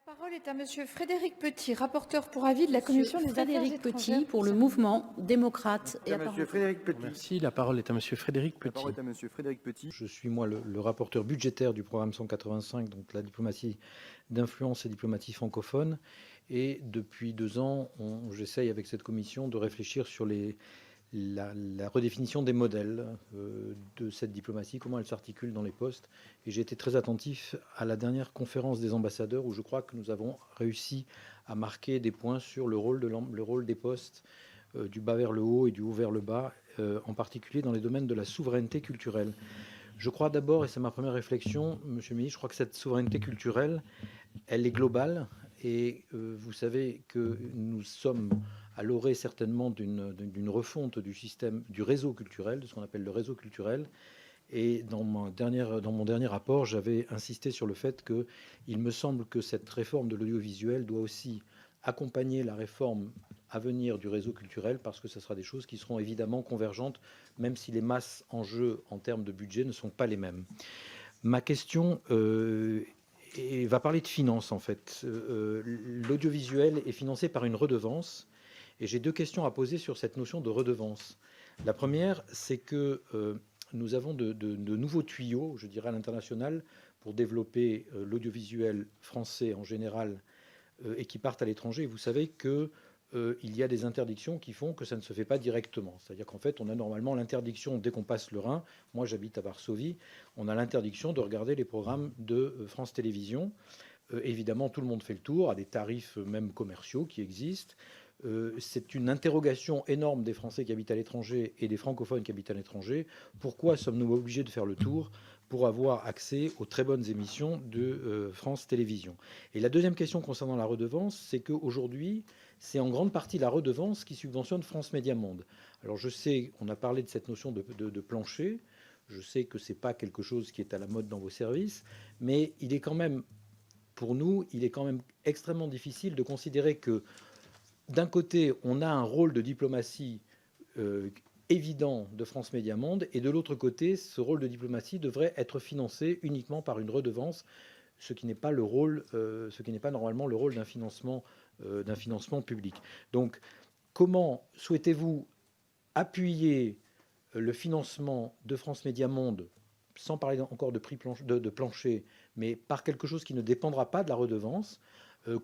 La parole est à Monsieur Frédéric Petit, rapporteur pour avis de la Commission des Affaires étrangères. Petit pour le mouvement démocrate et Monsieur Frédéric Petit. Merci. La parole est à Monsieur Frédéric La Petit. parole est à Monsieur Frédéric Petit. Je suis moi le rapporteur budgétaire du programme 185, donc la diplomatie d'influence et diplomatie francophone. Et depuis 2 ans, j'essaye avec cette commission de réfléchir sur la redéfinition des modèles de cette diplomatie, comment elle s'articule dans les postes. Et j'ai été très attentif à la dernière conférence des ambassadeurs où je crois que nous avons réussi à marquer des points sur le rôle des postes du bas vers le haut et du haut vers le bas, en particulier dans les domaines de la souveraineté culturelle. Je crois d'abord, et c'est ma première réflexion, Monsieur le Ministre, je crois que cette souveraineté culturelle, elle est globale. Et vous savez que nous sommes à l'orée certainement d'une refonte du système du réseau culturel, de ce qu'on appelle le réseau culturel. Et dans mon dernier rapport, j'avais insisté sur le fait qu'il me semble que cette réforme de l'audiovisuel doit aussi accompagner la réforme à venir du réseau culturel, parce que ce sera des choses qui seront évidemment convergentes, même si les masses en jeu en termes de budget ne sont pas les mêmes. Ma question va parler de finances, en fait. L'audiovisuel est financé par une redevance, et j'ai 2 questions à poser sur cette notion de redevance. La première, c'est que nous avons de nouveaux tuyaux, je dirais à l'international, pour développer l'audiovisuel français en général et qui partent à l'étranger. Vous savez que il y a des interdictions qui font que ça ne se fait pas directement. C'est-à-dire qu'en fait, on a normalement l'interdiction, dès qu'on passe le Rhin, moi j'habite à Varsovie, on a l'interdiction de regarder les programmes de France Télévisions. Évidemment, tout le monde fait le tour, à des tarifs même commerciaux qui existent. C'est une interrogation énorme des Français qui habitent à l'étranger et des francophones qui habitent à l'étranger. Pourquoi sommes-nous obligés de faire le tour pour avoir accès aux très bonnes émissions de France Télévisions? Et la deuxième question concernant la redevance, c'est qu'aujourd'hui, c'est en grande partie la redevance qui subventionne France Médias Monde. Alors je sais, on a parlé de cette notion de plancher, je sais que ce n'est pas quelque chose qui est à la mode dans vos services, mais il est quand même, pour nous, il est quand même extrêmement difficile de considérer que d'un côté, on a un rôle de diplomatie évident de France Médias Monde, et de l'autre côté, ce rôle de diplomatie devrait être financé uniquement par une redevance, ce qui n'est pas normalement le rôle d'un financement public. Donc, comment souhaitez-vous appuyer le financement de France Médias Monde, sans parler encore de prix de plancher, mais par quelque chose qui ne dépendra pas de la redevance,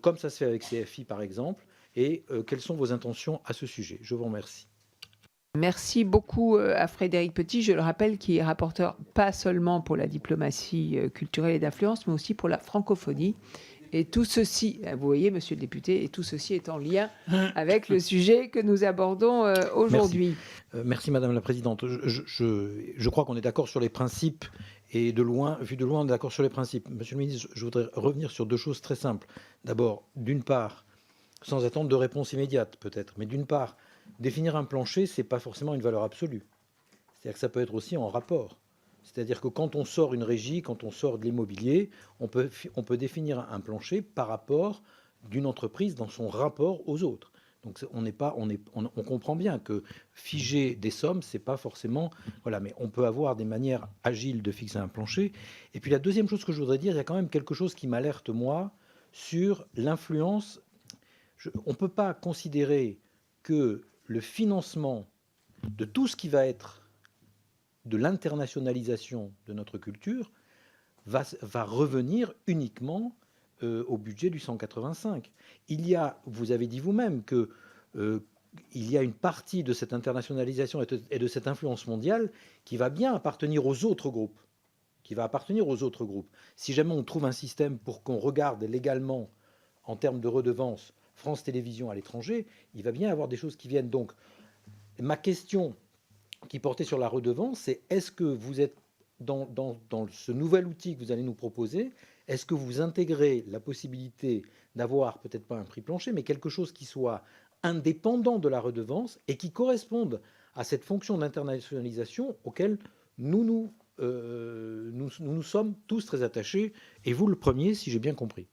comme ça se fait avec CFI par exemple, et quelles sont vos intentions à ce sujet? Je vous remercie. Merci beaucoup à Frédéric Petit, je le rappelle, qui est rapporteur pas seulement pour la diplomatie culturelle et d'influence, mais aussi pour la francophonie. Et tout ceci, vous voyez, monsieur le député, et tout ceci est en lien avec le sujet que nous abordons aujourd'hui. Merci, Madame la Présidente. Je crois qu'on est d'accord sur les principes, et vu de loin, on est d'accord sur les principes. Monsieur le Ministre, je voudrais revenir sur 2 choses très simples. D'abord, d'une part, sans attendre de réponse immédiate peut-être, mais d'une part, définir un plancher, ce n'est pas forcément une valeur absolue. C'est-à-dire que ça peut être aussi en rapport. C'est-à-dire que quand on sort une régie, quand on sort de l'immobilier, on peut définir un plancher par rapport d'une entreprise dans son rapport aux autres. Donc on comprend bien que figer des sommes, c'est pas forcément... Voilà, mais on peut avoir des manières agiles de fixer un plancher. Et puis la deuxième chose que je voudrais dire, il y a quand même quelque chose qui m'alerte, moi, sur l'influence. On ne peut pas considérer que le financement de tout ce qui va être de l'internationalisation de notre culture va revenir uniquement au budget du 185. Vous avez dit vous-même que il y a une partie de cette internationalisation et de cette influence mondiale qui va bien appartenir aux autres groupes. Si jamais on trouve un système pour qu'on regarde légalement, en termes de redevance, France Télévisions à l'étranger, il va bien y avoir des choses qui viennent. Donc, ma question qui portait sur la redevance, c'est est-ce que vous êtes dans ce nouvel outil que vous allez nous proposer, est-ce que vous intégrez la possibilité d'avoir peut-être pas un prix plancher, mais quelque chose qui soit indépendant de la redevance et qui corresponde à cette fonction d'internationalisation auquel nous sommes tous très attachés, et vous le premier, si j'ai bien compris.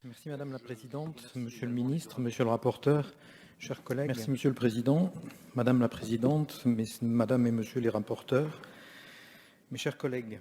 Merci Madame la Présidente, Monsieur le Ministre, Monsieur le rapporteur, chers collègues. Merci Monsieur le Président, Madame la Présidente, Madame et Monsieur les rapporteurs, mes chers collègues.